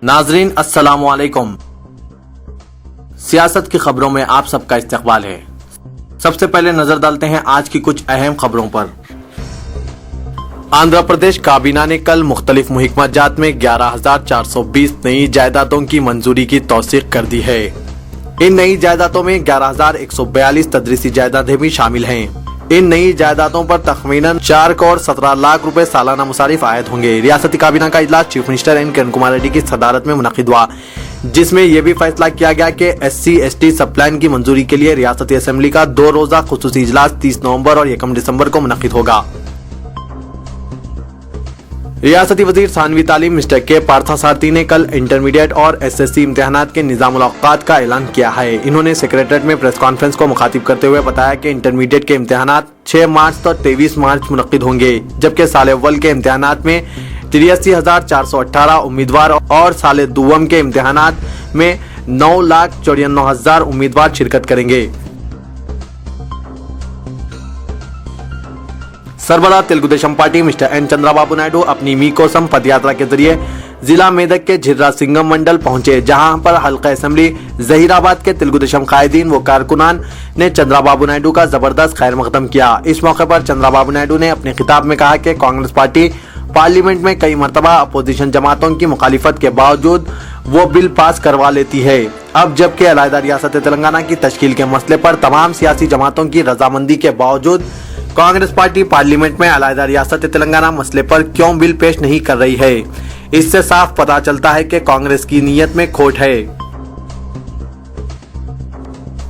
नाजरीन अस्सलाम वालेकुम। सियासत की खबरों में आप सबका इस्तकबाल है। सबसे पहले नजर डालते हैं आज की कुछ अहम खबरों पर। आंध्र प्रदेश काबीना ने कल मुख्तलिफ मुहिकमत में 11,420 नई जायदादों की मंजूरी की तौसीक कर दी है। इन नई जायदादों में 11,142 तदरीसी जायदादें भी शामिल हैं। इन नई जायदादों पर तखमीनन 4 करोड़ 17 लाख रुपए सालाना मुसारिफ आयद होंगे। रियासती काबीना का इजलास chief minister N Kiran Kumar Reddy की सदारत में मुनक्किद हुआ, जिसमें यह भी फैसला किया गया कि SC/ST सब प्लान की मंजूरी के लिए रियासती असेंबली का 2 रोजा खुसूसी इजलास 30 नवंबर और 1 दिसंबर को मुनक्किद होगा। रियासती वजीर सानवी तालीम मिस्टर के पार्थसारथी ने कल इंटरमीडिएट और SSC इम्तिहानात के निज़ामुल औक़ात का ऐलान किया है। इन्होंने सेक्रेटरीट में प्रेस कॉन्फ्रेंस को मुखातिब करते हुए बताया कि इंटरमीडिएट के इम्तिहानात 6 मार्च तो 23 मार्च मुनक्किद होंगे, जबकि साल अव्वल के इम्तिहानात में 83,418 उम्मीदवार और साल दुव्वम के इम्तिहानात में 9,94,000 उम्मीदवार शिरकत करेंगे। सरबराह Telugu Desam party mister N Chandrababu Naidu अपनी मीकोसम पद यात्रा के जरिए जिला मेदक के झिर्रा सिंगम मंडल पहुंचे, जहां पर हल्का असेंबली जहीराबाद के तेलुगुदेशम कायदीन व कारकुनान ने चंद्राबाबू नायडू का जबरदस्त खैर मकदम किया। इस मौके पर चंद्राबाबू नायडू ने अपने खिताब में कहा कि कांग्रेस पार्टी पार्लियामेंट में कई मरतबा अपोजिशन जमातों की मुखालिफत के बावजूद वो बिल पास करवा लेती है। अब जबकि अलहदा रियासत तेलंगाना की तश्कील के मसले पर तमाम सियासी जमातों की रजामंदी के बावजूद कांग्रेस पार्टी पार्लियामेंट में अलहदा रियासत तेलंगाना मसले पर क्यों बिल पेश नहीं कर रही है, इससे साफ पता चलता है कि कांग्रेस की नीयत में खोट है।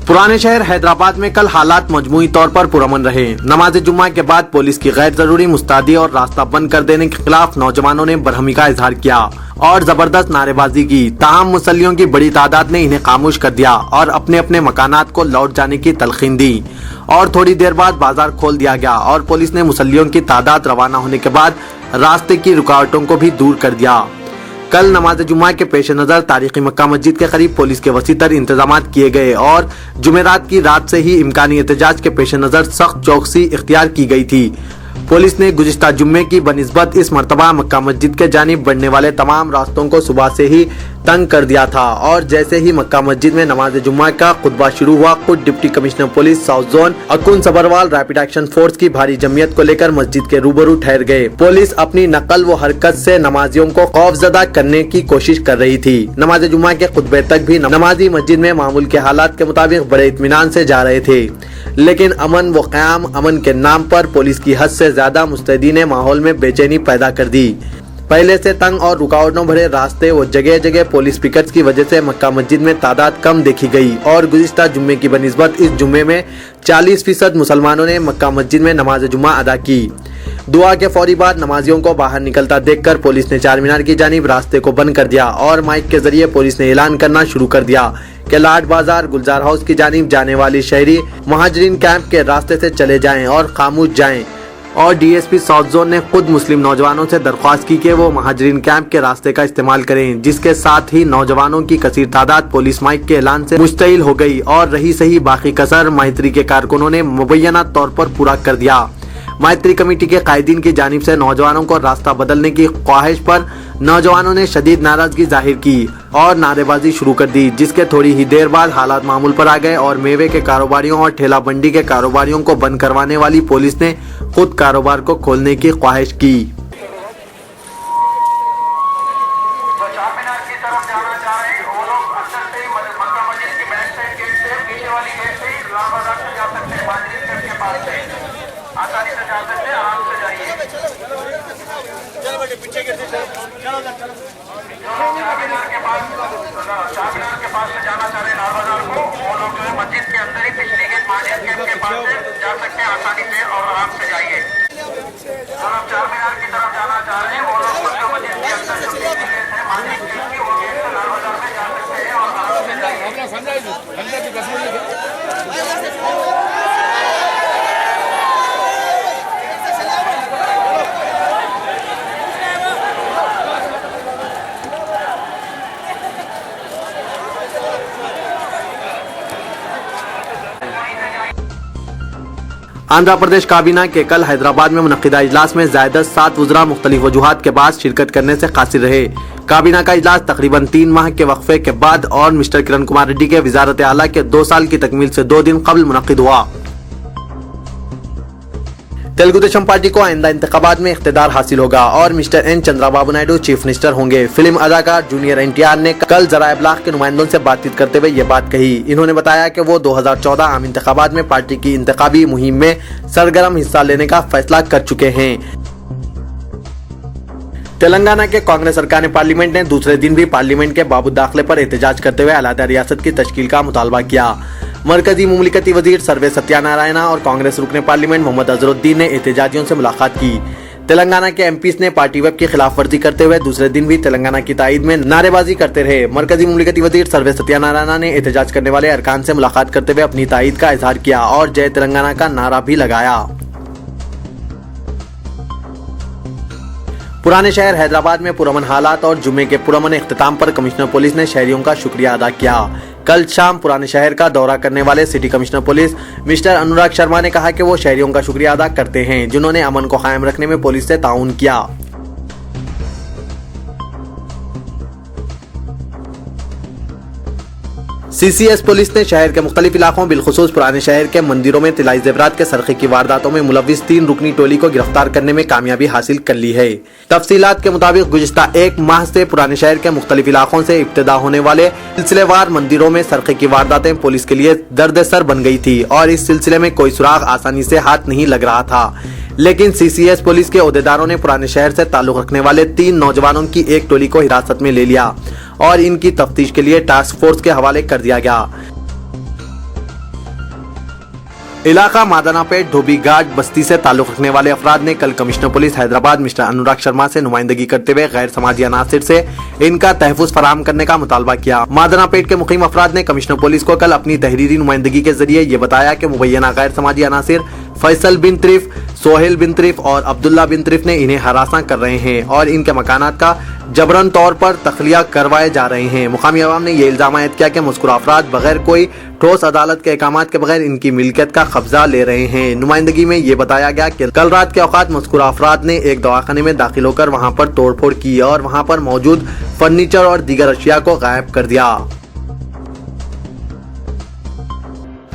पुराने शहर हैदराबाद में कल हालात मजमूई तौर पर पुरअमन रहे। नमाज जुम्मा के बाद पुलिस की गैर जरूरी मुस्तैदी और रास्ता बंद कर देने के खिलाफ नौजवानों ने बरहमी का इजहार किया और जबरदस्त नारेबाजी की। ताहम मुसल्लियों की बड़ी तादाद ने इन्हें खामोश कर दिया और अपने अपने मकानात को लौट जाने की तलखीन दी और थोड़ी देर बाद बाजार खोल दिया गया और पुलिस ने मुसल्लियों की तादाद रवाना होने के बाद रास्ते की रुकावटों को भी दूर कर दिया। कल नमाज जुम्मा के पेश नजर तारीखी मक्का मस्जिद के करीब पुलिस के वसीतर इंतजाम किए गए और जुमेरात की रात से ही इम्कानी एहतजाज के पेश नजर सख्त चौकसी इख्तियार की गई थी। पुलिस ने गुज़िश्ता जुम्मे की बनिस्बत इस मरतबा मक्का मस्जिद के जानिब बढ़ने वाले तमाम रास्तों को सुबह से ही तंग कर दिया था और जैसे ही मक्का मस्जिद में नमाज जुम्मा का खुतबा शुरू हुआ, खुद deputy commissioner police south zone Akun Sabharwal rapid action force की भारी जमीयत को लेकर मस्जिद के रूबरू ठहर गए। पुलिस अपनी नकल व हरकत से नमाजियों को खौफजदा करने की कोशिश कर रही थी। नमाज जुम्मा के खुतबे तक भी नमाजी मस्जिद में मामूल के हालात के मुताबिक बड़े इत्मीनान से जा रहे थे, लेकिन अमन व क़याम अमन के नाम पर पुलिस की हद से ज्यादा मुस्तैदी ने माहौल में बेचैनी पैदा कर दी। पहले से तंग और रुकावटों भरे रास्ते व जगह जगह पुलिस पिकेट्स की वजह से मक्का मस्जिद में तादाद कम देखी गई और गुज़िश्ता जुम्मे की बनिस्बत इस जुम्मे में 40% मुसलमानों ने मक्का मस्जिद में नमाज जुम्मा अदा की। दुआ के फौरी बाद नमाजियों को बाहर निकलता देखकर पुलिस ने चार मीनार की जानिब रास्ते को बंद कर दिया और माइक के जरिए पुलिस ने ऐलान करना शुरू कर दिया कि लाड बाजार गुलजार हाउस की जानिब जाने वाली शहरी महाजरीन कैंप के रास्ते से चले जाएं और खामोश जाएं। और DSP साउथ जोन ने खुद मुस्लिम नौजवानों से दरख्वास्त की कि वो महाजरीन कैंप के रास्ते का इस्तेमाल करें, जिसके साथ ही नौजवानों की कसीर तादाद पुलिस माइक के ऐलान से मुश्तइल हो गई और रही सही बाकी कसर माहितरी के कारकुनों ने मुबैना तौर पर पूरा कर दिया। माहितरी कमेटी के कायदीन की जानिब से नौजवानों को रास्ता बदलने की ख्वाहिश पर नौजवानों ने शदीद नाराजगी जाहिर की और नारेबाजी शुरू कर दी, जिसके थोड़ी ही देर बाद हालात मामूल पर आ गए और मेवे के कारोबारियों और ठेला बंडी के कारोबारियों को बंद करवाने वाली पुलिस ने खुद कारोबार को खोलने की ख्वाहिश की। आसानी से जा सकते हैं, आराम से जाइए। चलो बेटे पीछे के चलो चलो चलो चारमीनार के पास से जाना चाह रहे लाल बाजार को, वो लोग जो है मस्जिद के अंदर ही पिछली गेट मार्जिन कैंप के पास से जा सकते हैं, आसानी से और आराम से जाइए। और आप चारमीनार की तरफ जाना चाह रहे हैं, वो लोग मस्जिद के अंदर जो पिछली गेट है मार्जिन कैंप की, वो गेट से लाल बाजार में जा सकते हैं और आराम से जाइए। आंध्र प्रदेश काबीना के कल हैदराबाद में मुनक्किदा इजलास में ज़ायदत 7 वज़रा मुख्तलिफ वजूहात के बाद शिरकत करने से कासिर रहे। काबीना का इजलास तकरीबन 3 माह के वक्फे के बाद और मिस्टर किरण कुमार रेड्डी के वज़ारत आला के 2 साल की तकमील से 2 दिन कबल मुनक्किद हुआ। तेलुगु देशम पार्टी को आइंदा इंतखाबात में इख्तिदार हासिल होगा और mister N Chandrababu Naidu chief minister होंगे। फिल्म अदाकार जूनियर एनटीआर ने कल ज़राए इब्लाग के नुमाइंदों से बातचीत करते हुए ये बात कही। इन्होंने बताया कि वो 2014 आम इंतखाबात में पार्टी की इंतखाबी मुहिम में सरगर्म हिस्सा लेने का फैसला कर चुके हैं। तेलंगाना के कांग्रेस सरकार पार्लियामेंट ने दूसरे दिन भी पार्लियामेंट के बाबू दाखिले पर एहतजाज करते हुए अलहदा रियासत की तश्कील का मुतालबा किया। मरकजी मुमलिकती वजीर सर्वे सत्यानारायणा और कांग्रेस रुकने पार्लियामेंट मोहम्मद अजहरुद्दीन ने एहतजाजियों से मुलाकात की। तेलंगाना के एमपीज ने पार्टी वेब की खिलाफ वर्जी करते हुए दूसरे दिन भी तेलंगाना की ताईद में नारेबाजी करते रहे। मरकजी मुमलिकती वजीर सर्वे सत्यानारायणा ने एहतजाज करने वाले अरकान से मुलाकात करते हुए अपनी ताईद का इजहार किया और जय तेलंगाना का नारा भी लगाया। पुराने शहर हैदराबाद में पुरअमन हालात और जुम्मे के पुरअमन इख्तिताम पर कमिश्नर पुलिस ने शहरियों का शुक्रिया अदा किया। कल शाम पुराने शहर का दौरा करने वाले city commissioner police mister Anurag Sharma ने कहा कि वो शहरियों का शुक्रिया अदा करते हैं जिन्होंने अमन को कायम रखने में पुलिस से ताउन किया। सीसीएस पुलिस ने शहर के मुख्तलिफ इलाकों बिलखुसूस पुराने शहर के मंदिरों में तिलाई जेवरात के सरखे की वारदातों में मुलविस 3 रुकनी टोली को गिरफ्तार करने में कामयाबी हासिल कर ली है। तफसीलात के मुताबिक गुज़िश्ता 1 माह से पुराने शहर के मुख्तलिफ इलाकों से इब्तिदा होने वाले सिलसिलेवार मंदिरों में सरखे की वारदातें पुलिस के लिए दर्द सर बन गई थी और इस सिलसिले में कोई सुराग आसानी से हाथ नहीं लग रहा था। लेकिन सीसीएस पुलिस के ओहदेदारों ने पुराने शहर से ताल्लुक रखने वाले 3 नौजवानों की एक टोली को हिरासत में ले लिया और इनकी तफ्तीश के लिए टास्क फोर्स के हवाले कर दिया गया। इलाका मादनापेट धोबी घाट बस्ती से ताल्लुक रखने वाले अफराद ने कल commissioner police Hyderabad mister Anurag Sharma से नुमाइंदगी करते हुए गैर समाजी अनासिर से इनका तहफ़्फ़ुज़ फराहम करने का मुतालबा किया। मादनापेट के मुक़ीम अफराद ने कमिश्नर पुलिस को कल अपनी तहरीरी नुमाइंदगी के जरिए ये बताया कि मुबैना गैर समाजी अनासिर फैसल बिन त्रिफ, सोहेल बिन त्रिफ और अब्दुल्ला बिन त्रिफ ने इन्हें हरासा कर रहे हैं और इनके मकानात का जबरन तौर पर तखलिया करवाए जा रहे हैं। मुकामी अवाम ने यह इल्जाम आयद किया कि मज़कूरा अफराद बगैर कोई ठोस अदालत के अहकामात के बगैर इनकी मिल्कियत का कब्जा ले रहे हैं। नुमाइंदगी में ये बताया गया कि कल रात के औकात मज़कूरा अफराद ने एक दवाखाने में दाखिल होकर वहाँ पर तोड़फोड़ की और वहाँ पर मौजूद फर्नीचर और दीगर अशिया को गायब कर दिया।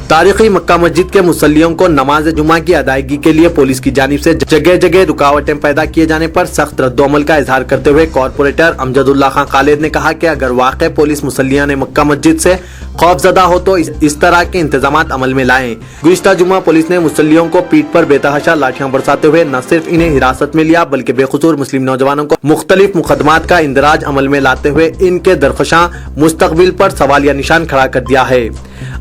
तारीखी मक्का मस्जिद के मुसल्लियों को नमाज जुमा की अदायगी के लिए पुलिस की जानिब से जगह जगह रुकावटें पैदा किए जाने पर सख्त रद्दोअमल का इजहार करते हुए कॉरपोरेटर अमजदुल्ला खान खालिद ने कहा कि अगर वाकई पुलिस मुसल्लियान मक्का मस्जिद से खौफजदा हो तो इस तरह के इंतजामात अमल में लाएं। गुज़िश्ता जुमा पुलिस ने मुसल्लियों को पीठ पर बेतहाशा लाठियां बरसाते हुए न सिर्फ इन्हें हिरासत में लिया बल्कि बेकसूर मुस्लिम नौजवानों को मुख्तलिफ मुकदमात का इंदराज अमल में लाते हुए इनके दरख्शां मुस्तकबिल पर सवालिया निशान खड़ा कर दिया है।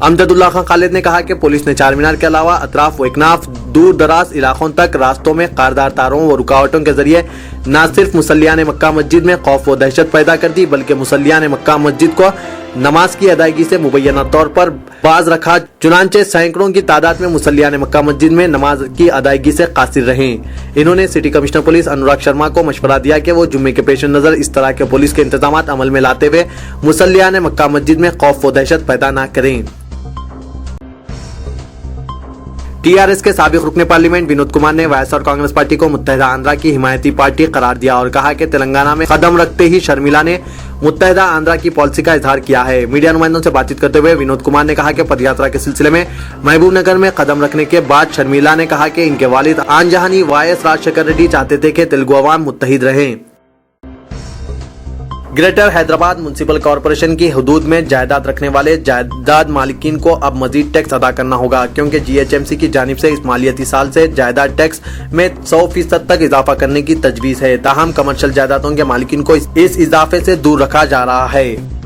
अमजदुल्ला खान खालिद ने कहा कि पुलिस ने चार मीनार के अलावा अतराफ व इकनाफ दूर दराज इलाकों तक रास्तों में कारदार तारों व रुकावटों के जरिए न सिर्फ मुसल्लियान मक्का मस्जिद में खौफ व दहशत पैदा कर दी बल्कि मुसल्लियान मक्का मस्जिद को नमाज की अदायगी से मुबैना तौर पर बाज रखा। चुनांचे सैकड़ों की तादाद में मुसल्लियान मक्का मस्जिद में नमाज की अदायगी से कासिर रहे। इन्होंने city commissioner police Anurag Sharma को मशवरा दिया कि वो जुम्मे के पेश नजर इस तरह के पुलिस के इंतजामात अमल में लाते हुए मुसल्लियान मक्का मस्जिद में खौफ व दहशत पैदा न करें। टीआरएस के साबिक रुकने पार्लियामेंट विनोद कुमार ने वाईएसआर कांग्रेस पार्टी को मुत्तहिदा आंध्रा की हिमायती पार्टी करार दिया और कहा कि तेलंगाना में कदम रखते ही शर्मिला ने मुत्तहिदा आंध्रा की पॉलिसी का इजहार किया है। मीडिया नुमाइंदों से बातचीत करते हुए विनोद कुमार ने कहा कि पदयात्रा के सिलसिले में महबूब नगर में कदम रखने के बाद शर्मिला ने कहा कि इनके वालिद आंजहानी वाईएस राजशेखर रेड्डी चाहते थे कि तेलुगु अवाम मुत्तहिद रहें। ग्रेटर हैदराबाद म्युनिसिपल कॉरपोरेशन की हुदूद में जायदाद रखने वाले जायदाद मालिकीन को अब मजीद टैक्स अदा करना होगा क्योंकि जीएचएमसी की जानिब से इस मालियाती साल से जायदाद टैक्स में 100% तक इजाफा करने की तजवीज़ है। ताहम कमर्शियल जायदादों के मालिकीन को इस इजाफे से दूर रखा जा रहा है।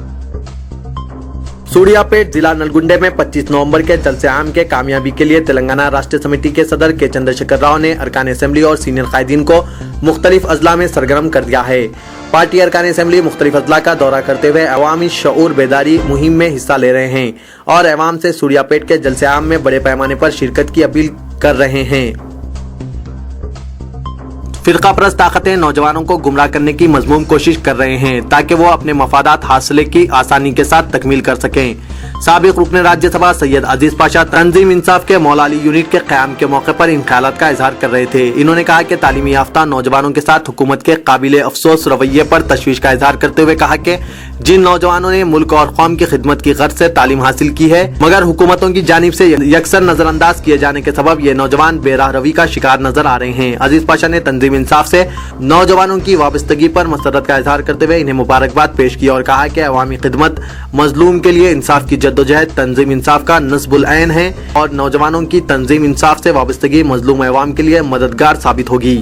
सूर्यापेट जिला नलगुंडे में 25 नवंबर के जलसे आम के कामयाबी के लिए तेलंगाना राष्ट्रीय समिति के सदर के चंद्रशेखर राव ने अरकान असेंबली और सीनियर कायदीन को मुख्तलिफ अजला में सरगर्म कर दिया है। पार्टी अरकान असेंबली मुख्तलिफ अजला का दौरा करते हुए अवामी शऊर बेदारी मुहिम में हिस्सा ले रहे हैं और अवाम से सूर्यापेट के जलसे आम में बड़े पैमाने पर शिरकत की अपील कर रहे हैं। फिरका परस्त ताकतें नौजवानों को गुमराह करने की मजमूम कोशिश कर रहे हैं ताकि वो अपने मफादात हासिल की आसानी के साथ तकमील कर सकें। साबिक रुकन राज्यसभा सैयद अजीज पाशा तंजीम इंसाफ के मौला अली यूनिट के क़याम के मौके पर इन ख्यालात का इजहार कर रहे थे। इन्होंने कहा कि तालीमी याफ्ता नौजवानों के साथ हुकूमत के काबिले अफसोस रवैये पर तशवीश का इजहार करते हुए कहा कि जिन नौजवानों ने मुल्क और कौम की खिदमत की गर्ज से तालीम हासिल की है मगर हुकूमतों की जानिब से यकसर नजरअंदाज किए जाने के सबब ये नौजवान बेराह रवी का शिकार नजर आ रहे हैं। अजीज पाशा ने तंजीम इंसाफ से नौजवानों की वाबस्तगी पर मसरत का इजहार करते हुए इन्हें मुबारकबाद पेश की और कहा कि अवामी खिदमत मजलूम के लिए इंसाफ की जद्दोजहद तंजीम इंसाफ का नस्बुल ऐन है और नौजवानों की तंजीम इंसाफ से वाबस्तगी मजलूम अवाम के लिए मददगार साबित होगी।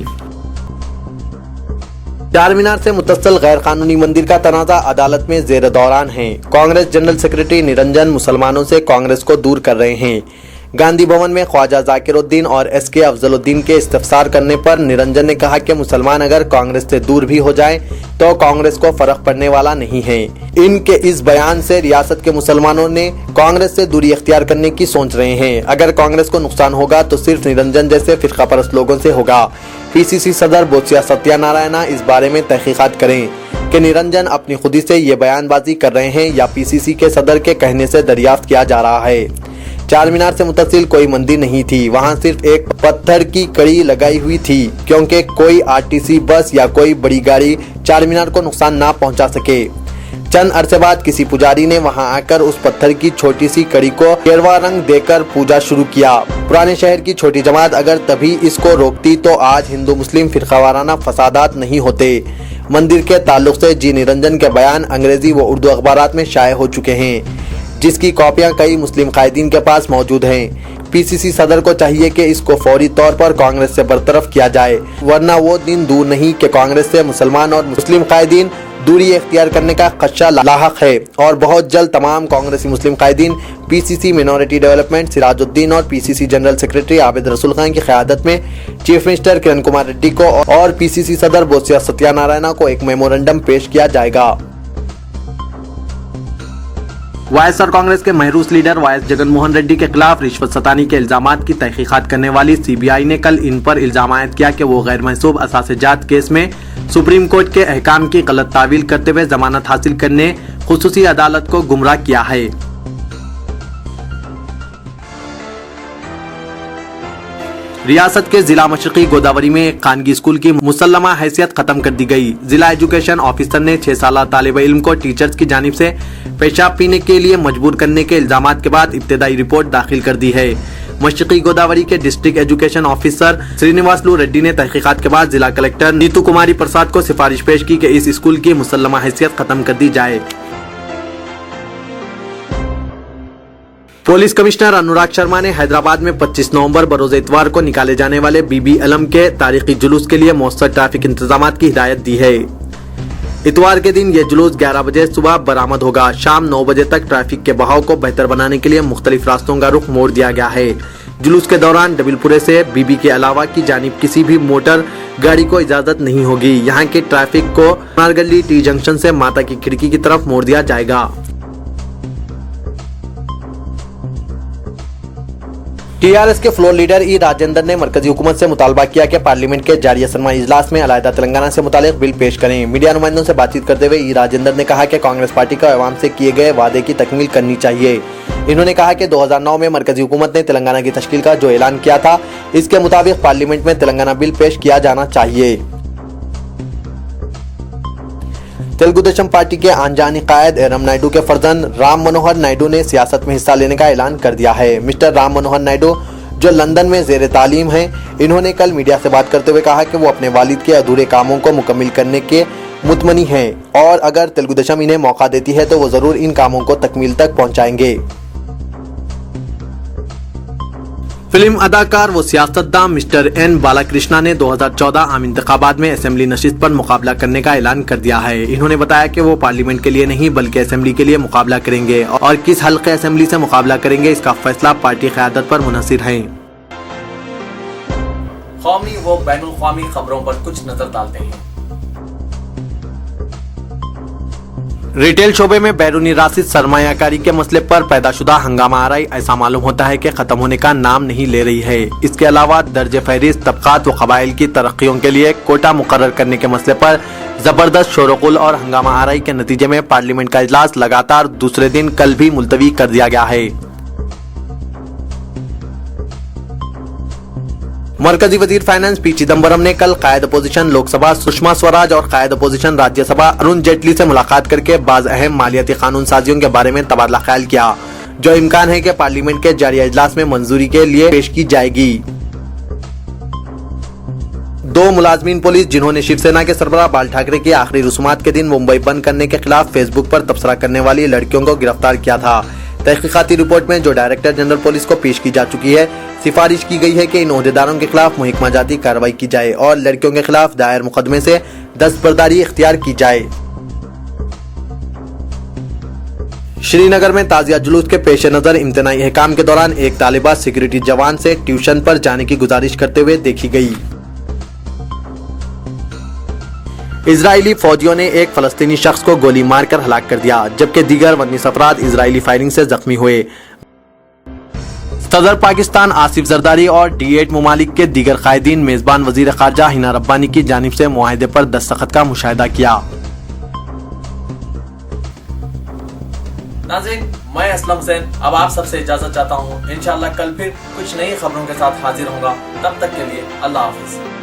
चार मीनार से मुतस्सिल गैर कानूनी मंदिर का तनाज़ा अदालत में जेर दौरान है। कांग्रेस जनरल सेक्रेटरी निरंजन मुसलमानों से कांग्रेस को दूर कर रहे हैं। गांधी भवन में ख्वाजा जाकिरुद्दीन और एसके अफजलुद्दीन के इस्तफसार करने पर निरंजन ने कहा कि मुसलमान अगर कांग्रेस से दूर भी हो जाएं तो कांग्रेस को फर्क पड़ने वाला नहीं है। इनके इस बयान से रियासत के मुसलमानों ने कांग्रेस से दूरी इख्तियार करने की सोच रहे हैं। अगर कांग्रेस को नुकसान होगा तो सिर्फ निरंजन जैसे फिरका परस्त लोगों से होगा। पीसीसी सदर बोसिया सत्यानारायणा इस बारे में तहकीकात करें कि निरंजन अपनी खुदी से ये बयानबाजी कर रहे हैं या पीसीसी के सदर के कहने से दरियाफ्त किया जा रहा है। चार मीनार से मुतसिल कोई मंदिर नहीं थी, वहाँ सिर्फ एक पत्थर की कड़ी लगाई हुई थी क्योंकि कोई आरटीसी बस या कोई बड़ी गाड़ी चार मीनार को नुकसान ना पहुँचा सके। चंद अरसे बाद किसी पुजारी ने वहां आकर उस पत्थर की छोटी सी कड़ी को गेरवा रंग देकर पूजा शुरू किया। पुराने शहर की छोटी जमात अगर तभी इसको रोकती तो आज हिंदू मुस्लिम फिरकावाराना फसादात नहीं होते। मंदिर के ताल्लुक से जी निरंजन के बयान अंग्रेजी व उर्दू अखबारात में शाये हो चुके हैं, जिसकी कॉपियां कई मुस्लिम कायदीन के पास मौजूद हैं। पीसीसी सदर को चाहिए कि इसको फौरी तौर पर कांग्रेस से बरतरफ किया जाए, वरना वो दिन दूर नहीं कि कांग्रेस से मुसलमान और मुस्लिम कायदीन दूरी इख्तियार करने का खदशा लाहक है और बहुत जल्द तमाम कांग्रेसी मुस्लिम कायदीन पीसीसी मिनॉरिटी डेवलपमेंट सिराजुद्दीन और पीसीसी जनरल सेक्रेटरी आबिद रसूल खान की क़यादत में चीफ मिनिस्टर किरण कुमार रेड्डी को और पीसीसी सदर बोसिया सत्यानारायणा को एक मेमोरेंडम पेश किया जाएगा। वाईएसआर कांग्रेस के महरूस लीडर वाईएस जगनमोहन रेड्डी के खिलाफ रिश्वत सतानी के इल्जामात की तहकीकात करने वाली सीबीआई ने कल इन पर इल्जाम आयद किया कि वो गैर महसूब असासे-जात केस में सुप्रीम कोर्ट के अहकाम की गलत तावील करते हुए जमानत हासिल करने खुसूसी अदालत को गुमराह किया है। रियासत के जिला मशरकी गोदावरी में एक खानगी स्कूल की मुसल्लमा हैसियत खत्म कर दी गई। जिला एजुकेशन ऑफिसर ने 6 साल तालिब इल्म को टीचर्स की जानिब से पेशाब पीने के लिए मजबूर करने के इल्जामात के बाद इब्तिदाई रिपोर्ट दाखिल कर दी है। मशरकी गोदावरी के district education officer Srinivasulu Reddy ने तहकीकात के बाद जिला कलेक्टर नीतू कुमारी प्रसाद को सिफारिश पेश की कि इस स्कूल की मुसल्लमा हैसियत खत्म कर दी जाए। पुलिस कमिश्नर अनुराग शर्मा ने हैदराबाद में 25 नवंबर बरोज इतवार को निकाले जाने वाले बीबी अलम के तारीखी जुलूस के लिए मौसर ट्रैफिक इंतजामात की हिदायत दी है। इतवार के दिन ये जुलूस 11 बजे सुबह बरामद होगा। शाम 9 बजे तक ट्रैफिक के बहाव को बेहतर बनाने के लिए मुख्तलिफ रास्तों का रुख मोड़ दिया गया है। जुलूस के दौरान डबिलपुरे से बीबी के अलावा की जानिब किसी भी मोटर गाड़ी को इजाजत नहीं होगी। यहाँ के ट्रैफिक को नारगली टी जंक्शन से माता की खिड़की की तरफ मोड़ दिया जाएगा। टीआरएस के फ्लोर लीडर ई राजेंद्र ने मरकजी हुकूमत से मुतालबा किया कि पार्लियामेंट के जारी सरमाही इजलास में अलहदा तेलंगाना से मुतालिक बिल पेश करें। मीडिया नुमाइंदों से बातचीत करते हुए ई राजेंद्र ने कहा कि कांग्रेस पार्टी को अवाम से किए गए वादे की तकमील करनी चाहिए। इन्होंने कहा कि 2009 में मरकजी हुकूमत ने तेलंगाना की तश्कील का जो ऐलान किया था, इसके मुताबिक पार्लियामेंट में तेलंगाना बिल पेश किया जाना चाहिए। तेलुगु देशम पार्टी के आंजानी कायद एरम नायडू के फर्जंद राम मनोहर नायडू ने सियासत में हिस्सा लेने का ऐलान कर दिया है। मिस्टर राम मनोहर नायडू जो लंदन में जेर तालीम हैं, इन्होंने कल मीडिया से बात करते हुए कहा कि वो अपने वालिद के अधूरे कामों को मुकम्मिल करने के मुतमनी हैं और अगर तेलुगु देशम इन्हें मौका देती है तो वो जरूर इन कामों को तकमील तक पहुंचाएंगे। फिल्म अदाकार व सियासतदान मिस्टर एन बालाकृष्णा ने 2014 आम इंतखाबात में असेंबली नशिस्त पर मुकाबला करने का ऐलान कर दिया है। इन्होंने बताया कि वो पार्लियामेंट के लिए नहीं बल्कि असेंबली के लिए मुकाबला करेंगे और किस हल्के असेंबली से मुकाबला करेंगे इसका फैसला पार्टी क़यादत पर मुनहसिर है। कौमी व बैनुल-अक़वामी खबरों पर कुछ नजर डालते हैं। रिटेल शोबे में बैरूनी राशि सरमायाकारी के मसले पर पैदाशुदा हंगामा आरई ऐसा मालूम होता है कि खत्म होने का नाम नहीं ले रही है। इसके अलावा दर्ज फहरिस्त तबकात व कबाइल की तरक्कियों के लिए कोटा मुकर्रर करने के मसले पर जबरदस्त शोरगुल और हंगामा आरई के नतीजे में पार्लियामेंट का इजलास लगातार दूसरे दिन कल भी मुलतवी कर दिया गया है। मरकजी वजीर फाइनेंस पी चिदम्बरम ने कल कायद अपोजिशन लोकसभा सुषमा स्वराज और कायद अपोजिशन राज्यसभा अरुण जेटली से मुलाकात करके बाज अहम मालियाती कानून साजियों के बारे में तबादला ख्याल किया, जो इम्कान है कि पार्लियामेंट के जारी इजलास में मंजूरी के लिए पेश की जाएगी। दो मुलाजमीन पुलिस जिन्होंने शिवसेना के सरबराह बाल ठाकरे की आखिरी रसूमात के दिन मुंबई बंद करने के खिलाफ फेसबुक पर तबसरा करने वाली लड़कियों को गिरफ्तार किया था। तहकीकाती रिपोर्ट में जो डायरेक्टर जनरल पुलिस को पेश की जा चुकी है, सिफारिश की गई है कि इन ओहदेदारों के खिलाफ मुहकमा जाती कार्रवाई की जाए और लड़कियों के खिलाफ दायर मुकदमे से दस्तबरदारी इख्तियार की जाए। श्रीनगर में ताजिया जुलूस के पेश नजर इम्तनाई अहकाम के दौरान एक तालिबा सिक्योरिटी जवान से ट्यूशन पर जाने की गुजारिश करते हुए देखी गई। इजरायली फौजियों ने एक फलस्तीनी शख्स को गोली मारकर हलाक कर दिया, जबकि दीगर 19 अफराद इजरायली फायरिंग से जख्मी हुए। सदर पाकिस्तान आसिफ जरदारी और D8 मुमालिक के दीगर कायदीन मेजबान वजीर खारजा हिना रब्बानी की जानिब से मुआहदे पर दस्तखत का मुशाहिदा किया। नाज़रीन, मैं असलम हुसैन अब आप सबसे इजाजत चाहता हूँ। इंशाअल्लाह कल फिर कुछ नई खबरों के साथ हाजिर होऊंगा। तब तक के लिए अल्लाह हाफिज।